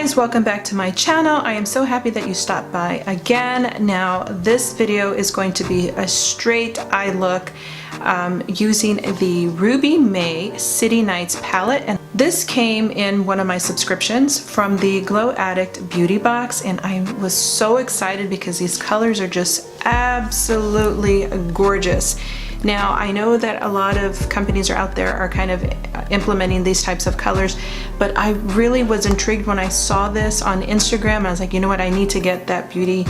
guys, welcome back to my channel. I am so happy that you stopped by again. Now this video is going to be a straight eye look using the Ruby May City Nights palette, and this came in one of my subscriptions from the Glow Addict beauty box, and I was so excited because these colors are just absolutely gorgeous. Now I know that a lot of companies are out there are kind of implementing these types of colors, but I really was intrigued when I saw this on Instagram. I was like, you know what, I need to get that beauty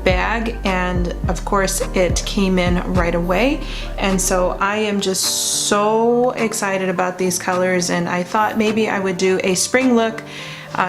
bag, and of course it came in right away, and so I am just so excited about these colors, and I thought maybe I would do a spring look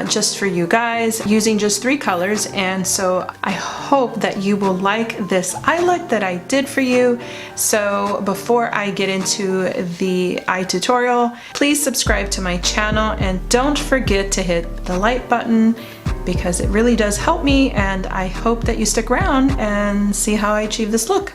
just for you guys using just 3 colors. And so I hope that you will like this eye look that I did for you. So before I get into the eye tutorial, please subscribe to my channel and don't forget to hit the like button because it really does help me, and I hope that you stick around and see how I achieve this look.